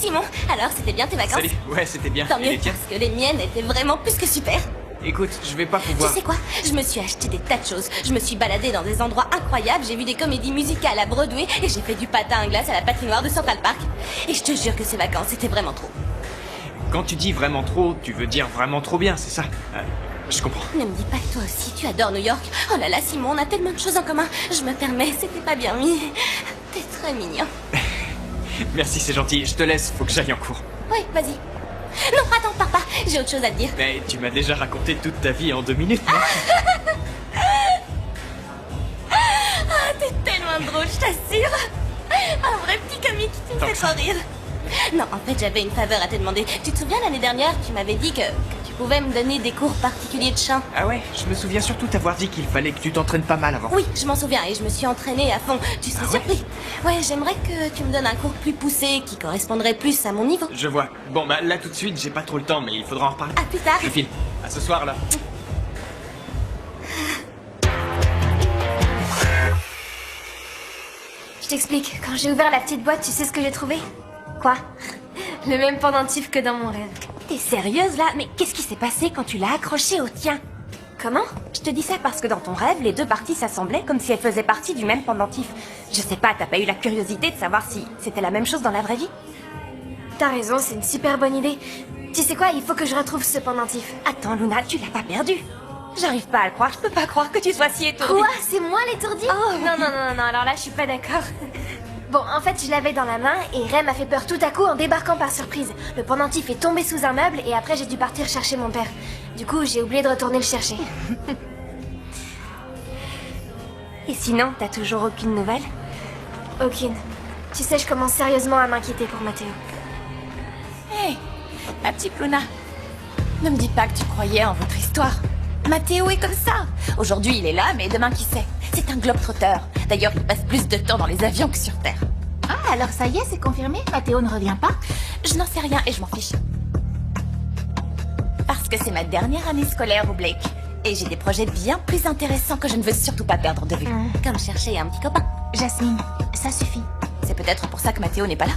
Simon. Alors, c'était bien tes vacances? Salut, ouais, c'était bien. Tant Et mieux, les tiennes? parce que les miennes étaient vraiment plus que super. Écoute, je vais pas pouvoir... Tu sais quoi? Je me suis acheté des tas de choses. Je me suis baladée dans des endroits incroyables, j'ai vu des comédies musicales à Broadway et j'ai fait du patin à glace à la patinoire de Central Park. Et je te jure que ces vacances, c'était vraiment trop. Quand tu dis vraiment trop, tu veux dire vraiment trop bien, c'est ça? Je comprends. Ne me dis pas que toi aussi, tu adores New York. Oh là là, Simon, on a tellement de choses en commun. Je me permets, c'était pas bien mis. T'es très mignon. Merci, c'est gentil. Je te laisse, faut que j'aille en cours. Oui, vas-y. Non, attends, pars pas. J'ai autre chose à te dire. Mais tu m'as déjà raconté toute ta vie en 2 minutes, non? Ah, t'es tellement drôle, je t'assure. Un vrai petit comique, tu me Tant fais que ça. trop rire. Non, en fait, j'avais une faveur à te demander. Tu te souviens, l'année dernière, tu m'avais dit que tu pouvais me donner des cours particuliers de chant? Ah ouais, je me souviens surtout t'avoir dit qu'il fallait que tu t'entraînes pas mal avant. Oui, je m'en souviens et je me suis entraînée à fond. Tu serais Ah ouais? surpris. Ouais, j'aimerais que tu me donnes un cours plus poussé qui correspondrait plus à mon niveau. Je vois. Bon, bah là tout de suite, j'ai pas trop le temps, mais il faudra en reparler. À plus tard. Je file. À ce soir, là. Je t'explique, quand j'ai ouvert la petite boîte, tu sais ce que j'ai trouvé? Quoi? Le même pendentif que dans mon rêve. T'es sérieuse là? Mais qu'est-ce qui s'est passé quand tu l'as accroché au tien? Comment? Je te dis ça parce que dans ton rêve, les deux parties s'assemblaient comme si elles faisaient partie du même pendentif. Je sais pas, t'as pas eu la curiosité de savoir si c'était la même chose dans la vraie vie? T'as raison, c'est une super bonne idée. Tu sais quoi, il faut que je retrouve ce pendentif. Attends, Luna, tu l'as pas perdu. J'arrive pas à le croire, je peux pas croire que tu sois si étourdie. Quoi? C'est moi l'étourdi? Oh. Non, alors là, je suis pas d'accord. Bon, en fait, je l'avais dans la main et Ray m'a fait peur tout à coup en débarquant par surprise. Le pendentif est tombé sous un meuble et après j'ai dû partir chercher mon père. Du coup, j'ai oublié de retourner le chercher. Et sinon, t'as toujours aucune nouvelle? Aucune. Tu sais, je commence sérieusement à m'inquiéter pour Mathéo. Hé, ma petite Luna, ne me dis pas que tu croyais en votre histoire. Mathéo est comme ça. Aujourd'hui, il est là, mais demain, qui sait? C'est un globe-trotter. D'ailleurs, il passe plus de temps dans les avions que sur Terre. Ah, alors ça y est, c'est confirmé? Mathéo ne revient pas? Je n'en sais rien et je m'en fiche. Parce que c'est ma dernière année scolaire au Blake. Et j'ai des projets bien plus intéressants que je ne veux surtout pas perdre de vue. Comme chercher un petit copain. Jasmine, ça suffit. C'est peut-être pour ça que Mathéo n'est pas là.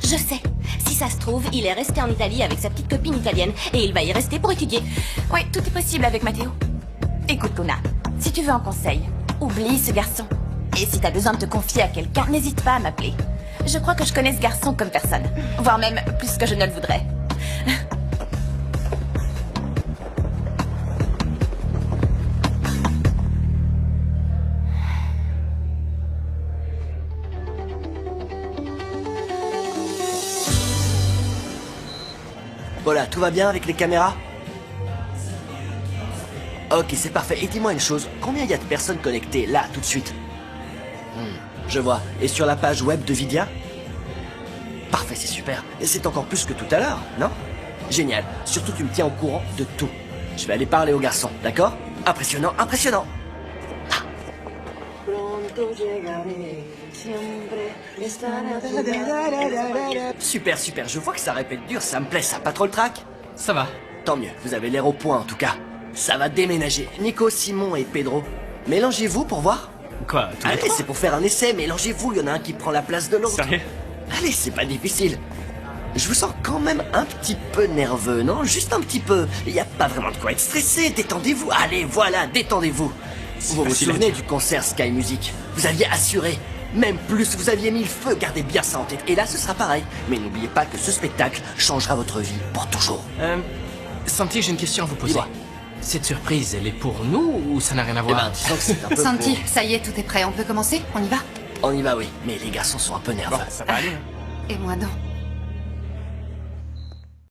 Je sais. Si ça se trouve, il est resté en Italie avec sa petite copine italienne et il va y rester pour étudier. Oui, tout est possible avec Mathéo. Écoute, Luna, si tu veux un conseil, oublie ce garçon. Et si t'as besoin de te confier à quelqu'un, n'hésite pas à m'appeler. Je crois que je connais ce garçon comme personne. Voire même plus que je ne le voudrais. Voilà, tout va bien avec les caméras? Ok, c'est parfait. Et dis-moi une chose, combien il y a de personnes connectées là, tout de suite? Je vois. Et sur la page web de Vidia? Parfait, c'est super. Et c'est encore plus que tout à l'heure, non? Génial. Surtout, tu me tiens au courant de tout. Je vais aller parler aux garçons, d'accord? Impressionnant, impressionnant. Super, super. Je vois que ça répète dur, ça me plaît, ça. Pas trop le trac? Ça va. Tant mieux, vous avez l'air au point en tout cas. Ça va déménager. Nico, Simon et Pedro, mélangez-vous pour voir. Quoi, tous les Allez, trois? c'est pour faire un essai, mélangez-vous, il y en a un qui prend la place de l'autre. Sérieux? Allez, c'est pas difficile. Je vous sens quand même un petit peu nerveux, non? Juste un petit peu. Il n'y a pas vraiment de quoi être stressé, détendez-vous. Allez, voilà, détendez-vous. Vous vous facile à souvenez dire. du concert Sky Music? Vous aviez assuré. Même plus, vous aviez mis le feu, gardez bien ça en tête. Et là, ce sera pareil. Mais n'oubliez pas que ce spectacle changera votre vie pour toujours. Santi, j'ai une question à vous poser. Dis-moi. Cette surprise, elle est pour nous ou ça n'a rien à Eh voir? ben, disons que c'est un peu Santi, pour- ça y est, tout est prêt, on peut commencer? On y va? On y va, oui. Mais les garçons sont un peu nerveux. Bon, ça va aller. Hein. Et moi non.